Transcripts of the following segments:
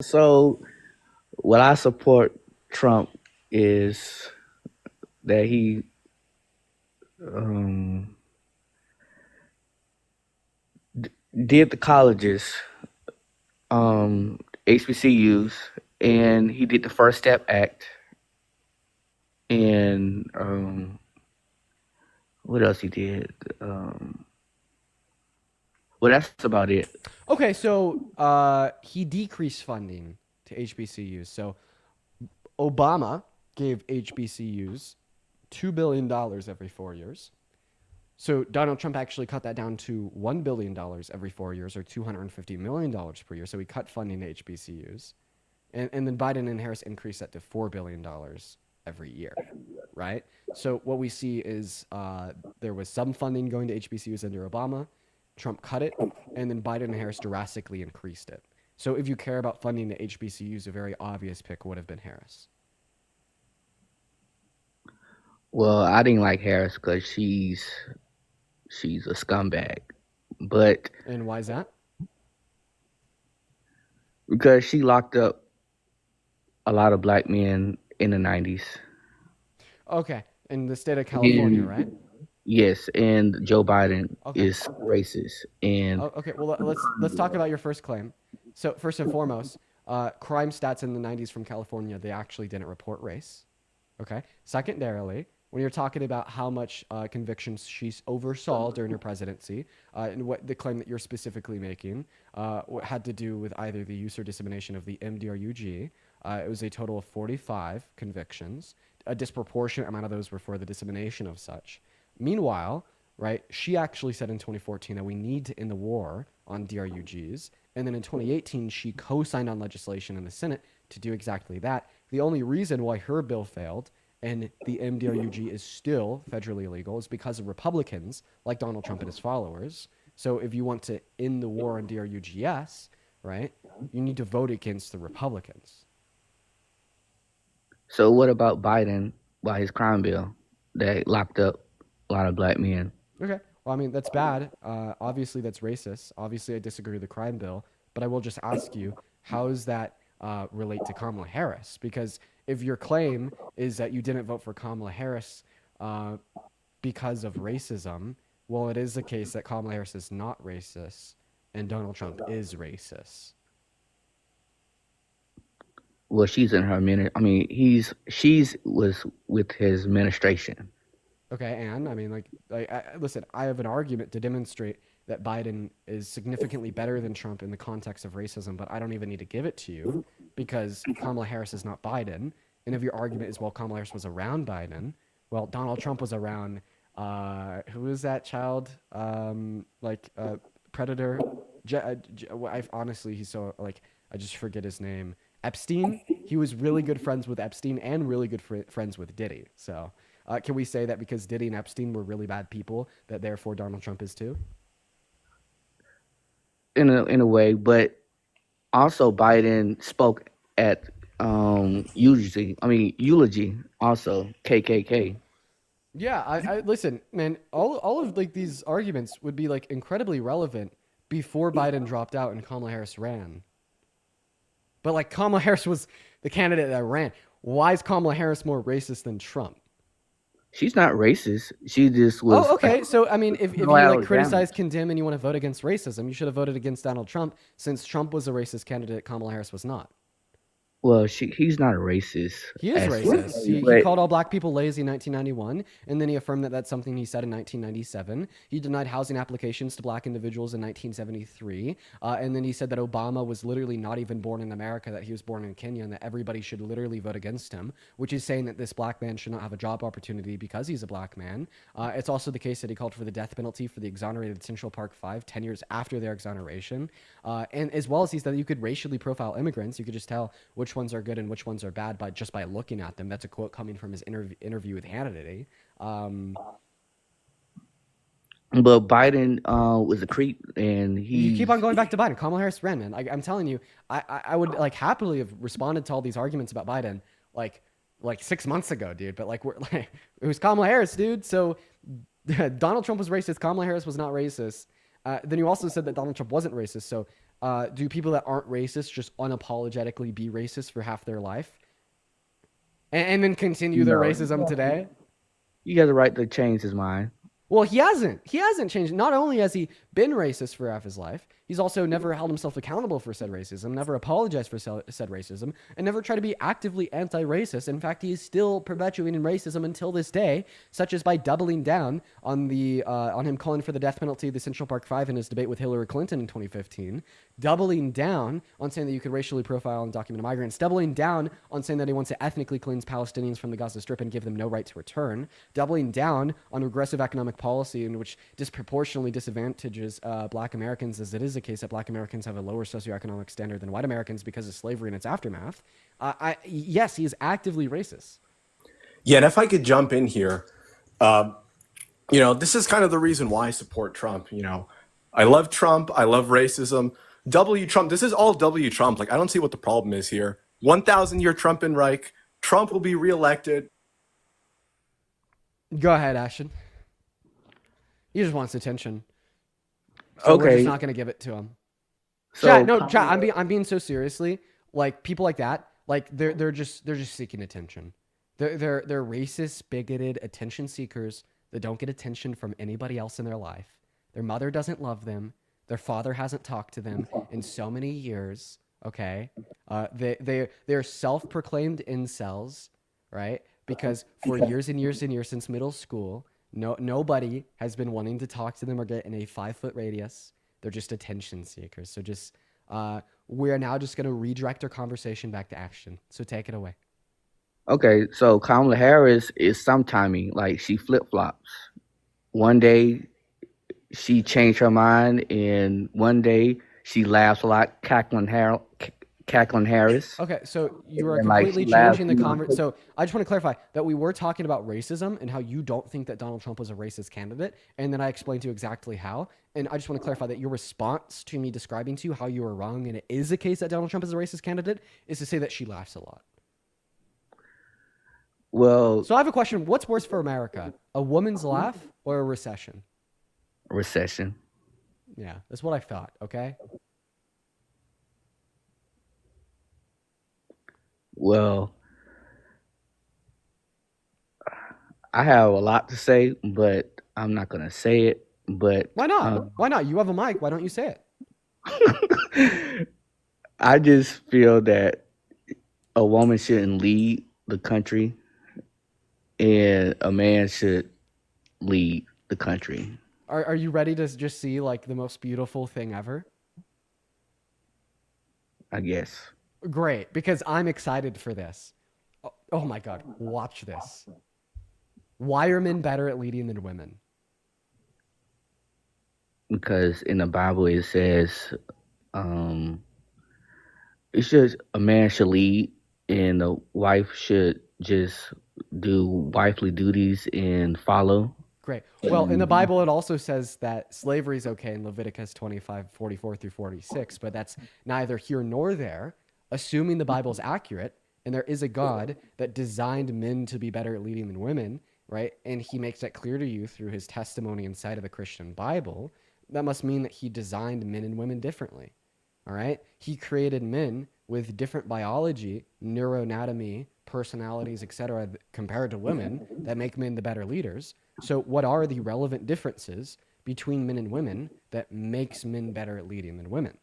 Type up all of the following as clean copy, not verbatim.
So, what I support Trump is that he um, did the colleges, HBCUs, and he did the First Step Act, and what else he did? Um, well, that's about it. Okay, so he decreased funding to HBCUs. So Obama gave HBCUs $2 billion every 4 years. So Donald Trump actually cut that down to $1 billion every 4 years, or $250 million per year. So he cut funding to HBCUs, and then Biden and Harris increased that to $4 billion every year, right? So what we see is there was some funding going to HBCUs under Obama. Trump cut it, and then Biden and Harris drastically increased it. So if you care about funding the HBCUs, a very obvious pick would have been Harris. Well, I didn't like Harris because she's a scumbag, but And why is that? because she locked up a lot of black men in the '90s. Okay, in the state of California, right? And yes, and Joe Biden Okay. is racist. And Oh, okay. Well, let's talk about your first claim. So first and foremost, crime stats in the '90s from California, they actually didn't report race. Okay. Secondarily, when you're talking about how much convictions she oversaw during her presidency, and what the claim that you're specifically making had to do with either the use or dissemination of the MDRUG. It was a total of 45 convictions. A disproportionate amount of those were for the dissemination of such. Meanwhile, right, she actually said in 2014 that we need to end the war on DRUGs. And then in 2018, she co signed on legislation in the Senate to do exactly that. The only reason why her bill failed and the MDRUG is still federally illegal is because of Republicans like Donald Trump and his followers. So if you want to end the war on DRUGS, right, you need to vote against the Republicans. so, what about Biden by his crime bill that locked up a lot of black men? Okay. Well, I mean, that's bad. Obviously, that's racist. Obviously, I disagree with the crime bill. But I will just ask you, how does that relate to Kamala Harris? Because if your claim is that you didn't vote for Kamala Harris uh, because of racism, well, it is the case that Kamala Harris is not racist and Donald Trump is racist. Well, she's in her minute. I mean, she's was with his administration. Okay, and I mean, listen, I have an argument to demonstrate that Biden is significantly better than Trump in the context of racism, but I don't even need to give it to you because Kamala Harris is not Biden. And if your argument is, well, Kamala Harris was around Biden, well, Donald Trump was around, who is that child? Predator. Honestly, he's so, like, I just forget his name. Epstein. He was really good friends with Epstein and really good friends with Diddy. So, can we say that because Diddy and Epstein were really bad people, that therefore Donald Trump is too? In a way, but also Biden spoke at eulogy also KKK. Yeah, I listen, man. All of like these arguments would be like incredibly relevant before Biden dropped out and Kamala Harris ran. But like Kamala Harris was the candidate that ran. Why is Kamala Harris more racist than Trump? She's not racist. She just Oh, was okay. So I mean, if no you like Alabama. criticize, condemn, and you want to vote against racism, you should have voted against Donald Trump since Trump was a racist candidate. Kamala Harris was not. Well, he's not a racist He is as racist. He but called all black people lazy in 1991, and then he affirmed that that's something he said in 1997. He denied housing applications to black individuals in 1973, and then he said that Obama was literally not even born in America, that he was born in Kenya, and that everybody should literally vote against him, which is saying that this black man should not have a job opportunity because he's a black man. It's also the case that he called for the death penalty for the exonerated Central Park Five 10 years after their exoneration. And as well as he said that you could racially profile immigrants. You could just tell which ones are good and which ones are bad by looking at them. That's a quote coming from his interview with Hannity. Um, Biden was a creep, and you keep he's on going back to Biden. Kamala Harris ran, man. I'm telling you, I would like happily have responded to all these arguments about Biden like 6 months ago, dude. But like we're like it was Kamala Harris, dude. So Donald Trump was racist. Kamala Harris was not racist. Then you also said that Donald Trump wasn't racist. So Do people that aren't racist just unapologetically be racist for half their life and then continue their No, racism today? he has the right to change his mind. Well, he hasn't. He hasn't changed. Not only has he been racist for half his life, he's also never held himself accountable for said racism, never apologized for said racism, and never tried to be actively anti-racist. In fact, he is still perpetuating racism until this day, such as by doubling down on the on him calling for the death penalty, the Central Park Five, in his debate with Hillary Clinton in 2015, doubling down on saying that you could racially profile undocumented migrants, doubling down on saying that he wants to ethnically cleanse Palestinians from the Gaza Strip and give them no right to return, doubling down on regressive economic policy in which disproportionately disadvantages black Americans, as it is the case that black Americans have a lower socioeconomic standard than white Americans because of slavery and its aftermath. Yes, he is actively racist. Yeah, and if I could jump in here, this is kind of the reason why I support Trump. I love Trump. I love racism. W Trump. This is all W Trump. Like, I don't see what the problem is here. 1,000-year Trumpenreich. Trump will be reelected. Go ahead, Ashton. He just wants attention. So we're just not going to give it to him. So Chat, I'm being so seriously. Like, people like that, like they're just seeking attention. They're racist, bigoted attention seekers that don't get attention from anybody else in their life. Their mother doesn't love them. Their father hasn't talked to them in so many years. Okay, they're self-proclaimed incels, right? Because for years and years and years since middle school, nobody has been wanting to talk to them or get in a 5-foot radius. They're just attention seekers. So we're now just going to redirect our conversation back to action. So take it away. Okay, so Kamala Harris is sometimey, like she flip flops. One day she changed her mind, and one day she laughs a lot, cackling Harris. Okay, so you are And like completely she laughs, changing the conversation. So I just want to clarify that we were talking about racism and how you don't think that Donald Trump was a racist candidate, and then I explained to you exactly how. And I just want to clarify that your response to me describing to you how you were wrong and it is the case that Donald Trump is a racist candidate is to say that she laughs a lot. Well, So I have a question. What's worse for America, a woman's laugh or a recession? recession. Yeah, that's what I thought, okay? Well, I have a lot to say, but I'm not gonna say it. But Why not? Why not? You have a mic. Why don't you say it? I just feel that a woman shouldn't lead the country, and a man should lead the country. Are you ready to just see like the most beautiful thing ever? I guess. Great, because I'm excited for this. Oh my God, watch this. Why are men better at leading than women? Because in the Bible it says, it's just a man should lead, and a wife should just do wifely duties and follow. Great. Well, in the Bible, it also says that slavery is okay in Leviticus 25:44 through 46, but that's neither here nor there, assuming the Bible's accurate, and there is a God that designed men to be better at leading than women, right? And he makes that clear to you through his testimony inside of the Christian Bible. That must mean that he designed men and women differently, all right? He created men with different biology, neuroanatomy, personalities, etc., compared to women that make men the better leaders. So what are the relevant differences between men and women that makes men better at leading than women?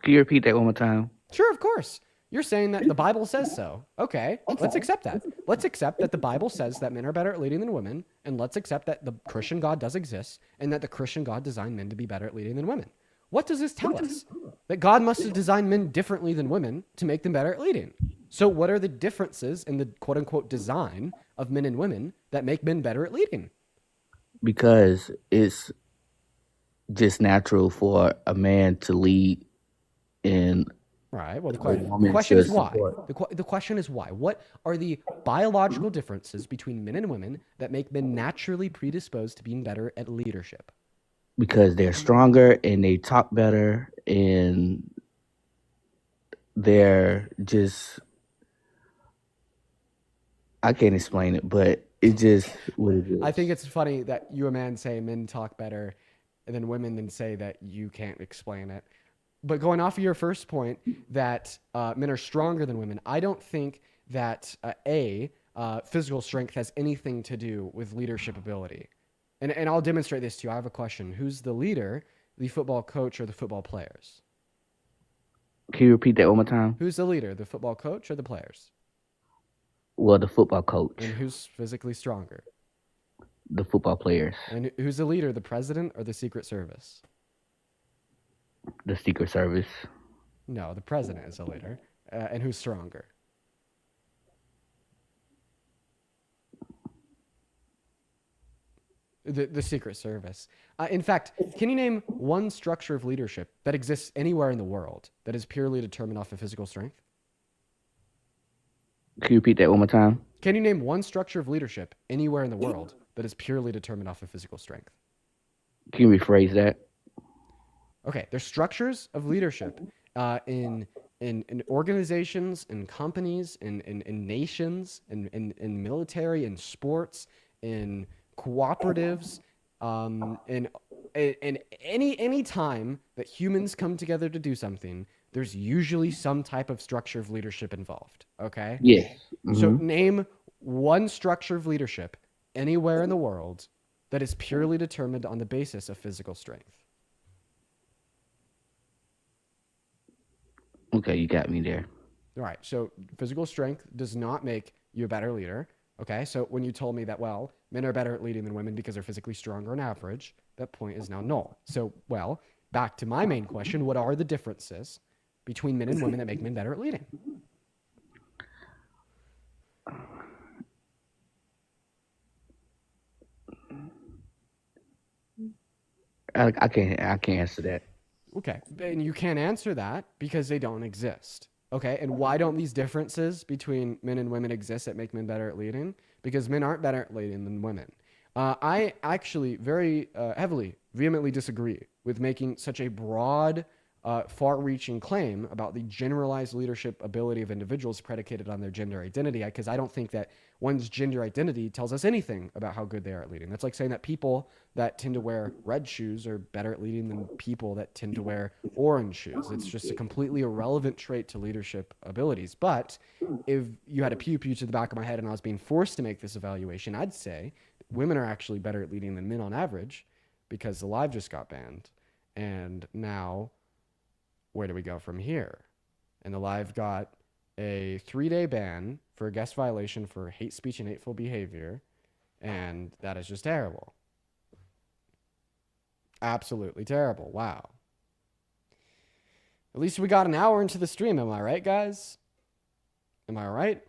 Can you repeat that one more time? Sure, of course. You're saying that the Bible says so. Okay, let's accept that. Let's accept that the Bible says that men are better at leading than women, and let's accept that the Christian God does exist, and that the Christian God designed men to be better at leading than women. What does this tell us? That God must have designed men differently than women to make them better at leading. So what are the differences in the quote-unquote design of men and women that make men better at leading? Because it's just natural for a man to lead, and Right. Well, a the woman question should is why. support. The question is why. What are the biological differences between men and women that make men naturally predisposed to being better at leadership? Because they're stronger and they talk better, and they're just, I can't explain it, but it's just what it I is. think it's funny that you, a man, say men talk better and then women then say that you can't explain it. But going off of your first point that men are stronger than women, I don't think that physical strength has anything to do with leadership ability. And I'll demonstrate this to you. I have a question. Who's the leader, the football coach or the football players? Can you repeat that one more time? Who's the leader, the football coach or the players? Well, the football coach, And who's physically stronger? the football players, And who's the leader, the president or the Secret Service? the Secret Service, No, the president is the leader. And who's stronger? The Secret Service. In fact, can you name one structure of leadership that exists anywhere in the world that is purely determined off of physical strength? Can you repeat that one more time? Can you name one structure of leadership anywhere in the world that is purely determined off of physical strength? Can you rephrase that? Okay, there's structures of leadership in organizations, in companies, in nations, in military, in sports, in cooperatives, in any time that humans come together to do something, there's usually some type of structure of leadership involved. Okay? Yes. So name one structure of leadership anywhere in the world that is purely determined on the basis of physical strength. Okay, you got me there. All right. So physical strength does not make you a better leader. Okay. So when you told me that, well, men are better at leading than women because they're physically stronger on average, that point is now null. So, well, back to my main question, what are the differences between men and women that make men better at leading? I can't answer that. Okay. And you can't answer that because they don't exist. Okay. And why don't these differences between men and women exist that make men better at leading? Because men aren't better at leading than women. I actually very heavily, vehemently disagree with making such a broad, far-reaching claim about the generalized leadership ability of individuals predicated on their gender identity, because I don't think that one's gender identity tells us anything about how good they are at leading. That's like saying that people that tend to wear red shoes are better at leading than people that tend to wear orange shoes. It's just a completely irrelevant trait to leadership abilities. But if you had a pew-pew to the back of my head and I was being forced to make this evaluation, I'd say women are actually better at leading than men on average because the live just got banned. And now, where do we go from here? And the live got a 3-day ban for a guest violation for hate speech and hateful behavior. And that is just terrible. Absolutely terrible. Wow. At least we got an hour into the stream. Am I right, guys? Am I right?